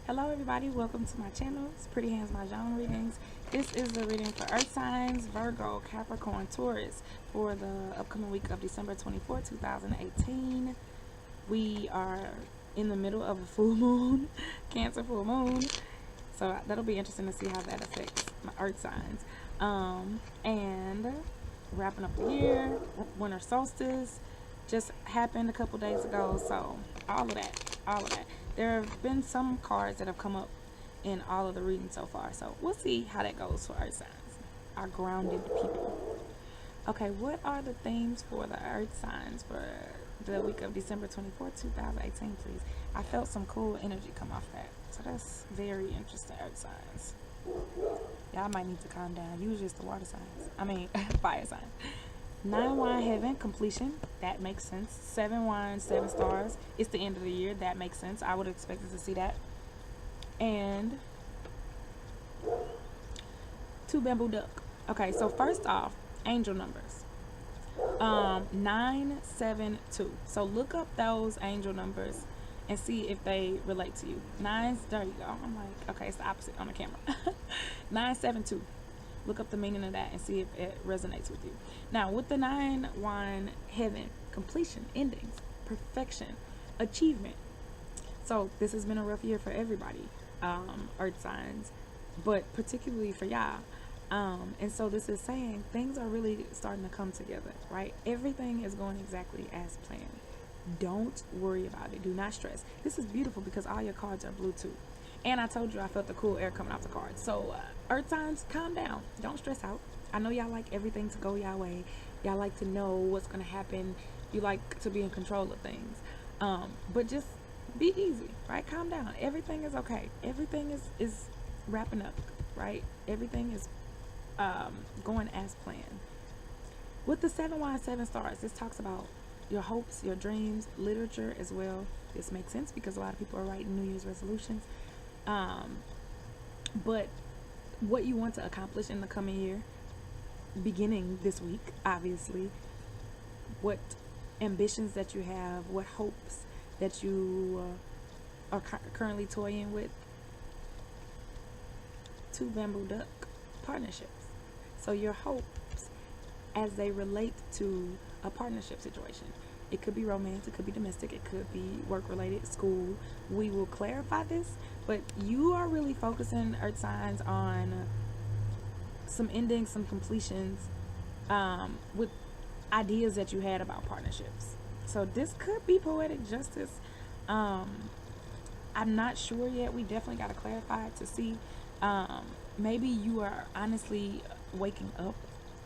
Hello everybody, welcome to my channel. It's Pretty Hands Mah Jongg readings. This is the reading for Earth signs, Virgo, Capricorn, Taurus for the upcoming week of December 24, 2018. We are in the middle of a full moon, Cancer full moon. So that'll be interesting to see how that affects my Earth signs. And wrapping up the year, winter solstice just happened a couple days ago. So all of that. There have been some cards that have come up in all of the readings so far. So we'll see how that goes for Earth signs, our grounded people. Okay, what are the themes for the Earth signs for the week of December 24, 2018, please? I felt some cool energy come off that. So that's very interesting, Earth signs. Y'all might need to calm down. Usually it's the water signs. Fire signs. 9 wine heaven, completion. That makes sense. 7 wine, 7 stars. It's the end of the year. That makes sense. I would have expected to see that. And 2 bamboo duck. Okay, so first off, angel numbers. 972. So look up those angel numbers and see if they relate to you. There you go. I'm like, okay, it's the opposite on the camera. 972. Look up the meaning of that and see if it resonates with you. Now, with the 9 wine heaven, completion, endings, perfection, achievement. So this has been a rough year for everybody, Earth signs, but particularly for y'all. And so this is saying things are really starting to come together, right? Everything is going exactly as planned. Don't worry about it. Do not stress. This is beautiful because all your cards are blue too. And I told you I felt the cool air coming off the cards. So Earth signs, calm down. Don't stress out. I know y'all like everything to go y'all way. Y'all like to know what's going to happen. You like to be in control of things. But just be easy, right? Calm down. Everything is okay. Everything is wrapping up, right? Everything is going as planned. With the 7 wine, 7 stars, this talks about your hopes, your dreams, literature as well. This makes sense because a lot of people are writing New Year's resolutions. But what you want to accomplish in the coming year, beginning this week, obviously, what ambitions that you have, what hopes that you are currently toying with. 2 bamboo duck, partnerships. So your hopes as they relate to a partnership situation. It could be romance, it could be domestic, it could be work-related, school. We will clarify this, but you are really focusing, Earth signs, on some endings, some completions, with ideas that you had about partnerships. So this could be poetic justice. I'm not sure yet. We definitely got to clarify it to see. Maybe you are honestly waking up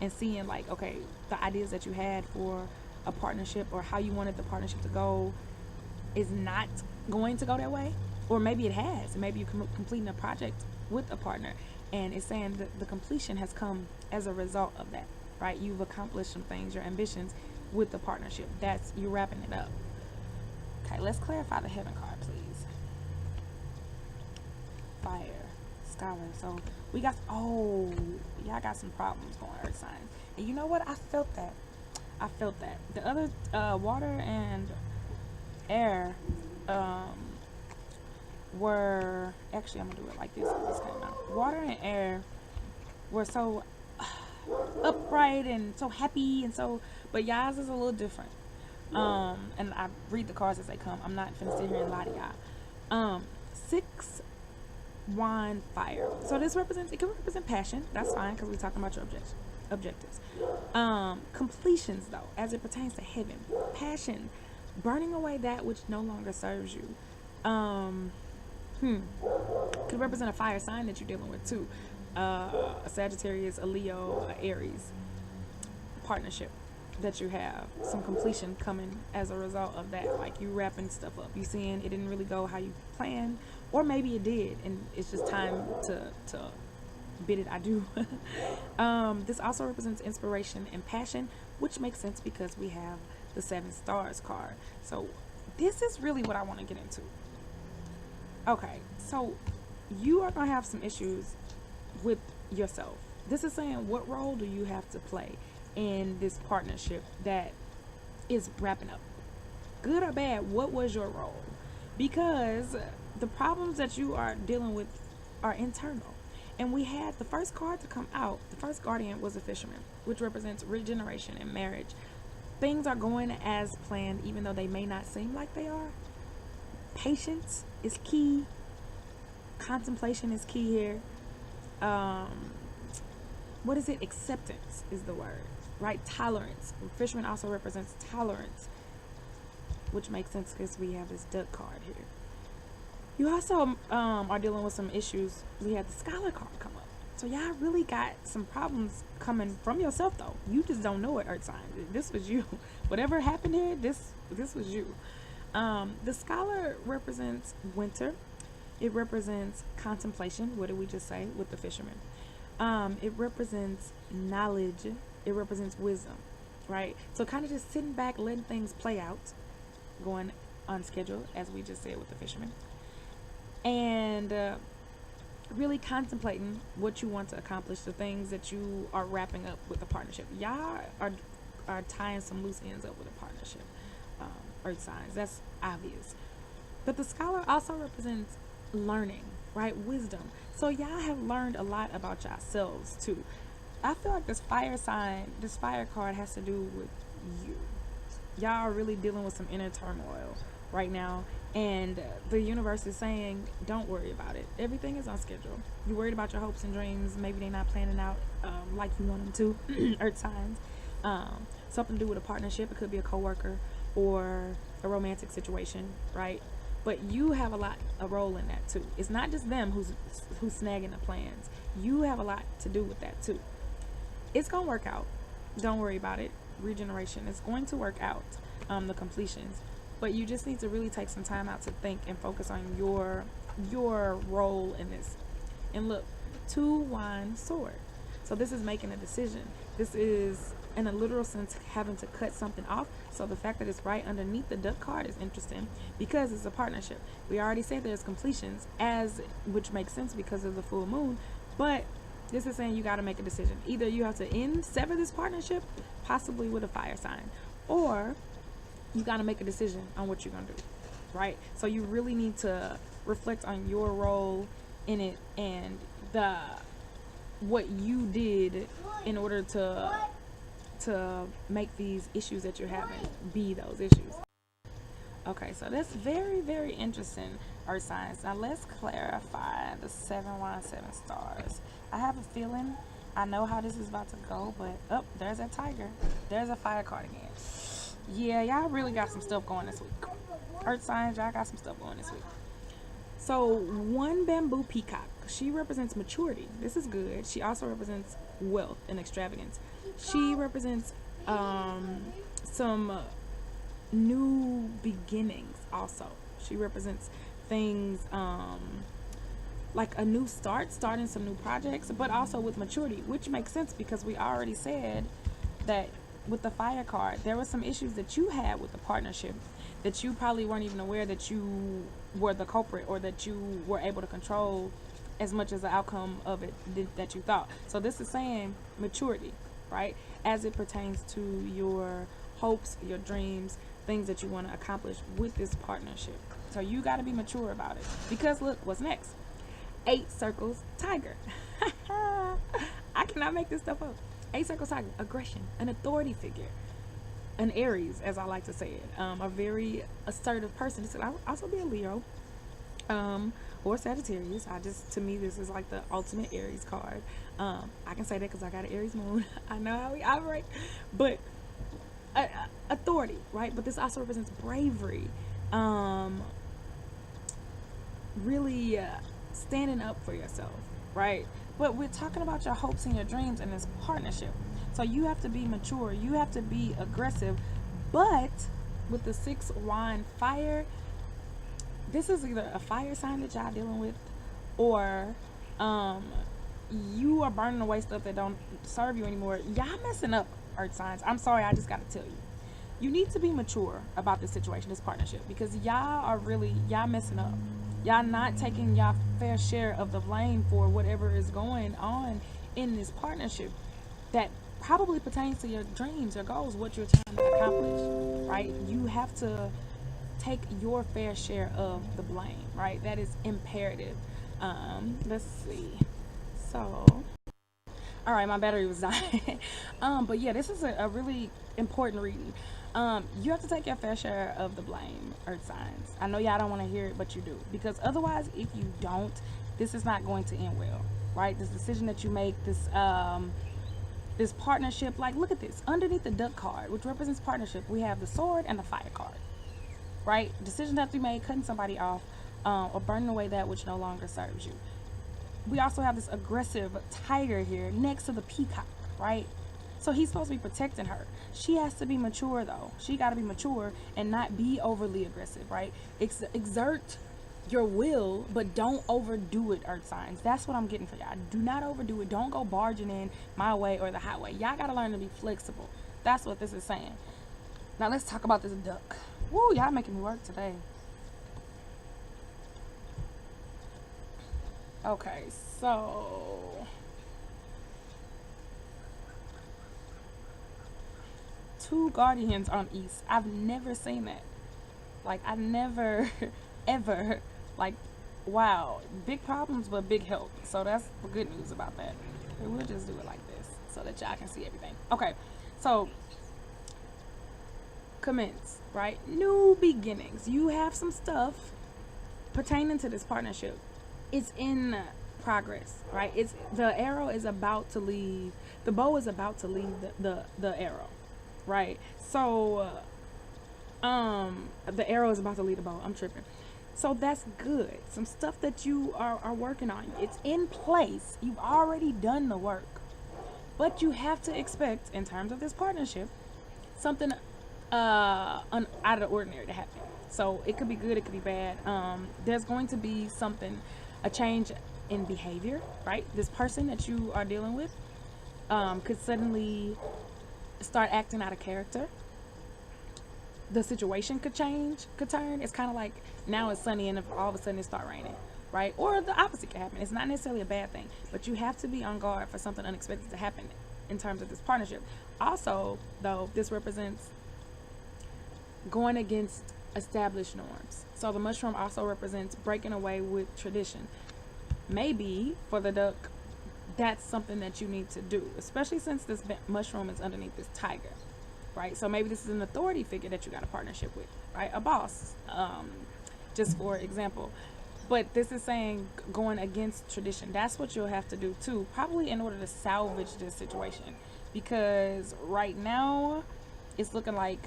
and seeing, like, okay, the ideas that you had for a partnership or how you wanted the partnership to go is not going to go that way, or maybe it has. Maybe you're completing a project with a partner and it's saying that the completion has come as a result of that, right? You've accomplished some things, your ambitions with the partnership. That's you wrapping it up. Okay, let's clarify the heaven card, please. Fire, scholar. So we got, y'all got some problems going, Earth signs. And you know what? I felt that. The other water and air were actually, I'm gonna do it like this. This came out. Water and air were so upright and so happy and so, but y'all's is a little different. And I read the cards as they come. I'm not finna sit here and lie to y'all. 6 wine fire. So this represents, it can represent passion. That's fine because we're talking about your objectives. Completions, though, as it pertains to heaven, passion, burning away that which no longer serves you. Could represent a fire sign that you're dealing with too. A Sagittarius, a Leo, a Aries partnership that you have. Some completion coming as a result of that. Like you wrapping stuff up. You seeing it didn't really go how you planned, or maybe it did, and it's just time to bid it adieu. This also represents inspiration and passion, which makes sense because we have the 7 stars card. So this is really what I want to get into. Okay, so you are gonna have some issues with yourself. This is saying, what role do you have to play in this partnership that is wrapping up? Good or bad, what was your role? Because the problems that you are dealing with are internal. And we had the first card to come out. The first guardian was a fisherman, which represents regeneration and marriage. Things are going as planned, even though they may not seem like they are. Patience is key. Contemplation is key here. What is it? Acceptance is the word, right? Tolerance. Fisherman also represents tolerance, which makes sense because we have this duck card here. You also are dealing with some issues. We had the scholar card come up. So y'all really got some problems coming from yourself, though. You just don't know it, Earth sign. This was you. Whatever happened here, this was you. The scholar represents winter. It represents contemplation. What did we just say with the fisherman? It represents knowledge. It represents wisdom, right? So kind of just sitting back, letting things play out, going on schedule, as we just said with the fisherman, and really contemplating what you want to accomplish, the things that you are wrapping up with the partnership. Y'all are tying some loose ends up with a partnership, earth signs. That's obvious. But the scholar also represents learning, right? Wisdom. So y'all have learned a lot about yourselves too. I feel like this fire sign, this fire card has to do with you. Y'all are really dealing with some inner turmoil right now, and the universe is saying don't worry about it. Everything is on schedule. You're worried about your hopes and dreams. Maybe they're not planning out like you want them to. Earth signs. Something to do with a partnership. It could be a coworker or a romantic situation, right? But you have a role in that too. It's not just them who's snagging the plans. You have a lot to do with that too. It's gonna work out. Don't worry about it. Regeneration is going to work out. The completions, but you just need to really take some time out to think and focus on your role in this. And look, 2 wand sword. So this is making a decision. This is, in a literal sense, having to cut something off. So the fact that it's right underneath the duck card is interesting because it's a partnership. We already said there's completions, which makes sense because of the full moon. But this is saying you got to make a decision. Either you have to sever this partnership, possibly with a fire sign, or you got to make a decision on what you're going to do, right? So you really need to reflect on your role in it and what you did in order to make these issues that you're having be those issues. Okay, so that's very, very interesting, earth signs. Now let's clarify the 7 wands, 7 stars. I have a feeling I know how this is about to go, but there's that tiger. There's a fire card again. Yeah, y'all really got some stuff going this week. Earth signs, y'all got some stuff going this week. So 1 bamboo peacock. She represents maturity. This is good. She also represents wealth and extravagance. She represents some new beginnings also. She represents things like a new starting some new projects, but also with maturity, which makes sense because we already said that with the fire card, there were some issues that you had with the partnership that you probably weren't even aware that you were the culprit or that you were able to control as much as the outcome of it that you thought. So this is saying maturity, right? As it pertains to your hopes, your dreams, things that you want to accomplish with this partnership. So you got to be mature about it. Because look, what's next? 8 circles, tiger. I cannot make this stuff up. 8 circles, tiger. Aggression, an authority figure, an Aries, as I like to say it. A very assertive person. This could also be a Leo. Or Sagittarius. To me, this is like the ultimate Aries card. I can say that because I got an Aries moon. I know how we operate. But authority, right? But this also represents bravery. Really standing up for yourself, right? But we're talking about your hopes and your dreams in this partnership. So you have to be mature. You have to be aggressive. But with the 6 wand fire, this is either a fire sign that y'all dealing with, or you are burning away stuff that don't serve you anymore. Y'all messing up, earth signs. I'm sorry, I just gotta tell you. You need to be mature about this situation, this partnership, because y'all messing up. Y'all not taking y'all fair share of the blame for whatever is going on in this partnership that probably pertains to your dreams, your goals, what you're trying to accomplish, right? You have to take your fair share of the blame, right? That is imperative. Let's see. So, all right, my battery was dying. But yeah, this is a really important reading. You have to take your fair share of the blame, earth signs. I know y'all don't want to hear it, but you do. Because otherwise, if you don't, this is not going to end well, right? This decision that you make, this partnership, like look at this. Underneath the duck card, which represents partnership, we have the sword and the fire card, right? Decisions have to be made, cutting somebody off, or burning away that which no longer serves you. We also have this aggressive tiger here next to the peacock, right? So he's supposed to be protecting her. She has to be mature though. She got to be mature and not be overly aggressive, right? Exert your will, but don't overdo it, earth signs. That's what I'm getting for y'all. Do not overdo it. Don't go barging in my way or the highway. Y'all got to learn to be flexible. That's what this is saying. Now let's talk about this duck. Woo, y'all making me work today. Okay, so two guardians on east. I've never seen that. Like I never ever like wow. Big problems but big help. So that's the good news about that. Okay, we'll just do it like this so that y'all can see everything. Okay, so commence, right? New beginnings. You have some stuff pertaining to this partnership. It's in progress, right? It's the arrow is about to leave. The bow is about to leave the arrow, right? So the arrow is about to leave the bow. I'm tripping. So that's good. Some stuff that you are working on. It's in place. You've already done the work. But you have to expect, in terms of this partnership, something out of the ordinary to happen. So it could be good, it could be bad. There's going to be something, a change in behavior, right? This person that you are dealing with could suddenly start acting out of character. The situation could change, could turn. It's kind of like now it's sunny and if all of a sudden it start raining, right? Or the opposite could happen. It's not necessarily a bad thing, but you have to be on guard for something unexpected to happen in terms of this partnership. Also, though, this represents going against established norms. So the mushroom also represents breaking away with tradition. Maybe for the duck, that's something that you need to do, especially since this mushroom is underneath this tiger, right? So maybe this is an authority figure that you got a partnership with, right? A boss, just for example. But this is saying going against tradition. That's what you'll have to do too, probably in order to salvage this situation, because right now it's looking like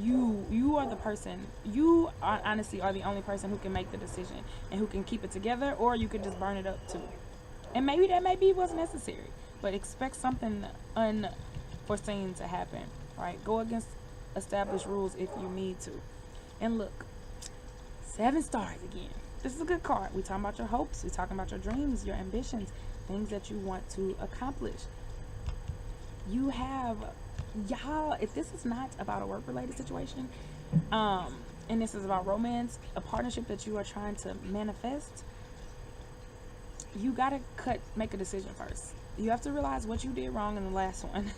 you are the person, you are, honestly are the only person who can make the decision and who can keep it together, or you could just burn it up too. And maybe that maybe was necessary, but expect something unforeseen to happen, right? Go against established rules if you need to. And look, 7 stars again. This is a good card. We talking about your hopes, we talking about your dreams, your ambitions, things that you want to accomplish. You have, y'all, if this is not about a work related situation, and this is about romance, a partnership that you are trying to manifest, you gotta make a decision first. You have to realize what you did wrong in the last one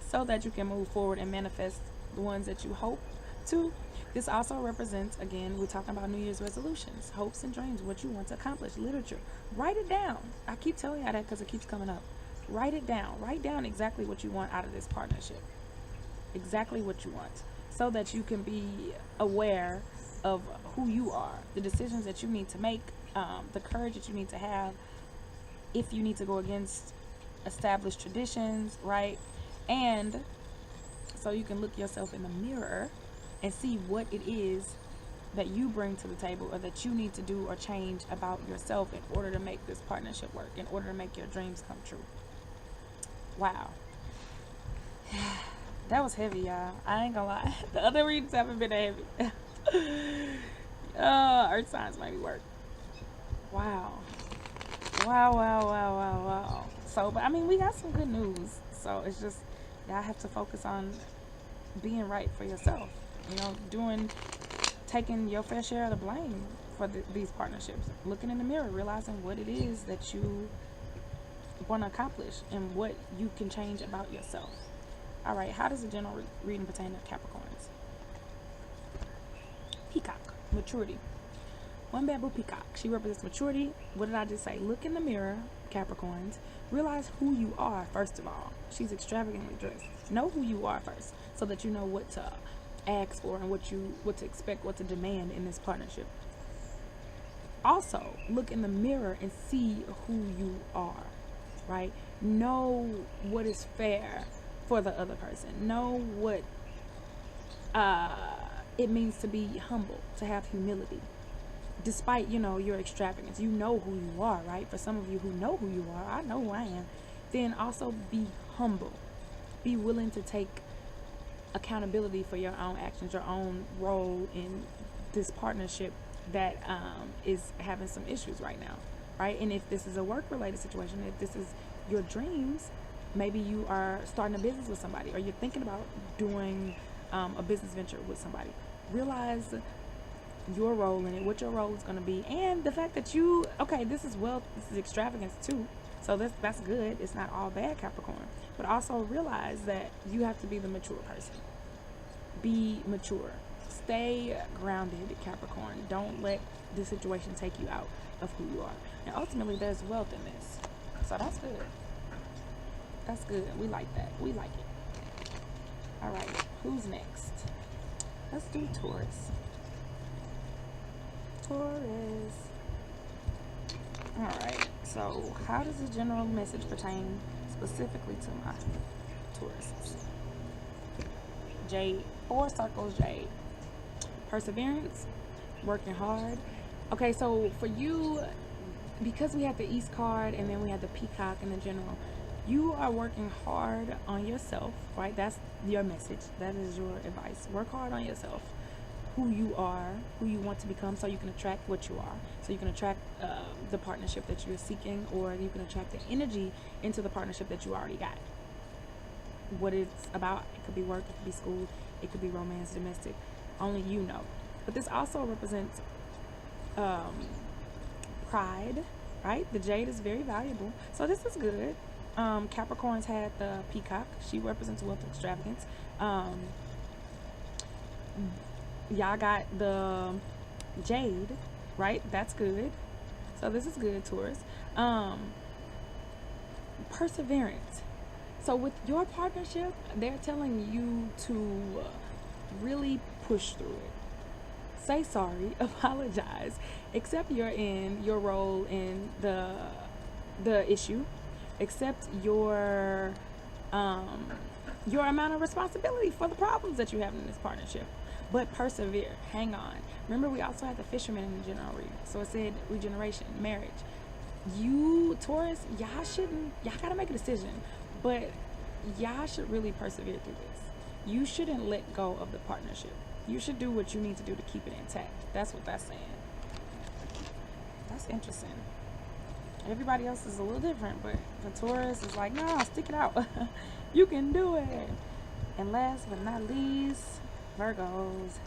so that you can move forward and manifest the ones that you hope to. This also represents, again, we're talking about New Year's resolutions, hopes and dreams, what you want to accomplish, literature. Write it down. I keep telling you that because it keeps coming up. Write it down. Write down exactly what you want out of this partnership. Exactly what you want, so that you can be aware of who you are, the decisions that you need to make, the courage that you need to have if you need to go against established traditions, right? And so you can look yourself in the mirror and see what it is that you bring to the table or that you need to do or change about yourself in order to make this partnership work, in order to make your dreams come true. Wow. That was heavy, y'all. I ain't gonna lie. The other readings haven't been heavy. Earth signs might be work. Wow. Wow. So, but I mean, we got some good news. So it's just, y'all have to focus on being right for yourself. You know, taking your fair share of the blame for these partnerships. Looking in the mirror, realizing what it is that you want to accomplish and what you can change about yourself. All right, how does the general reading pertain to Capricorns? peacock, maturity. One bamboo peacock. She represents maturity. What did I just say? Look in the mirror, Capricorns. Realize who you are, first of all. She's extravagantly dressed. Know who you are first, so that you know what to ask for and what to expect, what to demand in this partnership. Also, look in the mirror and see who you are, right? Know what is fair for the other person. Know what it means to be humble, to have humility. Despite, your extravagance, you know who you are, right? For some of you who know who you are, I know who I am. Then also be humble. Be willing to take accountability for your own actions, your own role in this partnership that is having some issues right now, right? And if this is a work-related situation, if this is your dreams, maybe you are starting a business with somebody, or you're thinking about doing a business venture with somebody. Realize your role in it, what your role is going to be, and the fact that this is wealth, this is extravagance too, so that's good. It's not all bad, Capricorn. But also realize that you have to be the mature person. Be mature. Stay grounded, Capricorn. Don't let the situation take you out of who you are. And ultimately, there's wealth in this, so that's good. That's good. We like that. We like it. All right, who's next? Let's do Taurus. Taurus. Alright, so how does the general message pertain specifically to my Tauruses? Jade, 4 circles, Jade. Perseverance, working hard. Okay, so for you, because we had the East card and then we had the Peacock in the general, you are working hard on yourself, right? That's your message. That is your advice. Work hard on yourself. Who you are, who you want to become, so you can attract what you are. So you can attract the partnership that you're seeking, or you can attract the energy into the partnership that you already got. What it's about, it could be work, it could be school, it could be romance, domestic. Only you know. But this also represents pride, right? The jade is very valuable. So this is good. Capricorns had the peacock. She represents wealth and extravagance. Y'all got the jade, right? That's good. So this is good, Taurus. Perseverance. So with your partnership, they're telling you to really push through it. Say sorry, apologize, accept your role in the issue, accept your amount of responsibility for the problems that you have in this partnership. But persevere, hang on. Remember, we also had the fisherman in the general reading. So it said regeneration, marriage. You, Taurus, y'all gotta make a decision. But y'all should really persevere through this. You shouldn't let go of the partnership. You should do what you need to do to keep it intact. That's what that's saying. That's interesting. Everybody else is a little different, but the Taurus is like, no, stick it out. You can do it. And last but not least, Virgos.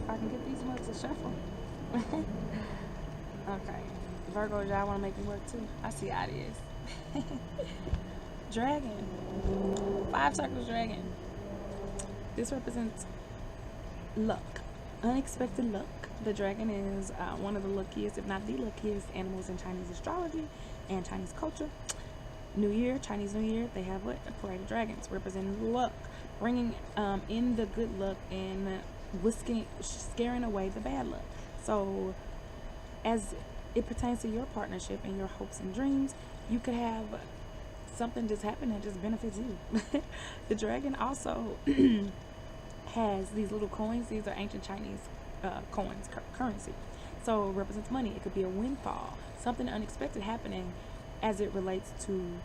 If I can get these mugs to shuffle. Okay. Virgos, y'all want to make me work too? I see how it is. Dragon. 5 circles dragon. This represents luck. Unexpected luck. The dragon is one of the luckiest, if not the luckiest, animals in Chinese astrology and Chinese culture. New Year, Chinese New Year, they have what? A parade of dragons representing luck, bringing in the good luck and scaring away the bad luck. So as it pertains to your partnership and your hopes and dreams, you could have something just happen that just benefits you. The dragon also has these little coins. These are ancient Chinese coins, currency. So it represents money. It could be a windfall, something unexpected happening as it relates to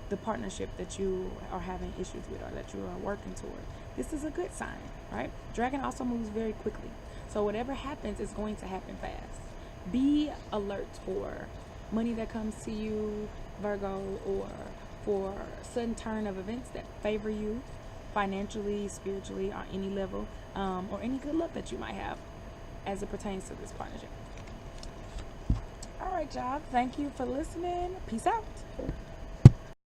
the partnership that you are having issues with or that you are working toward. This is a good sign, right? Dragon also moves very quickly. So whatever happens is going to happen fast. Be alert for money that comes to you, Virgo, or for sudden turn of events that favor you financially, spiritually, on any level, or any good luck that you might have as it pertains to this partnership. All right, y'all. Thank you for listening. Peace out.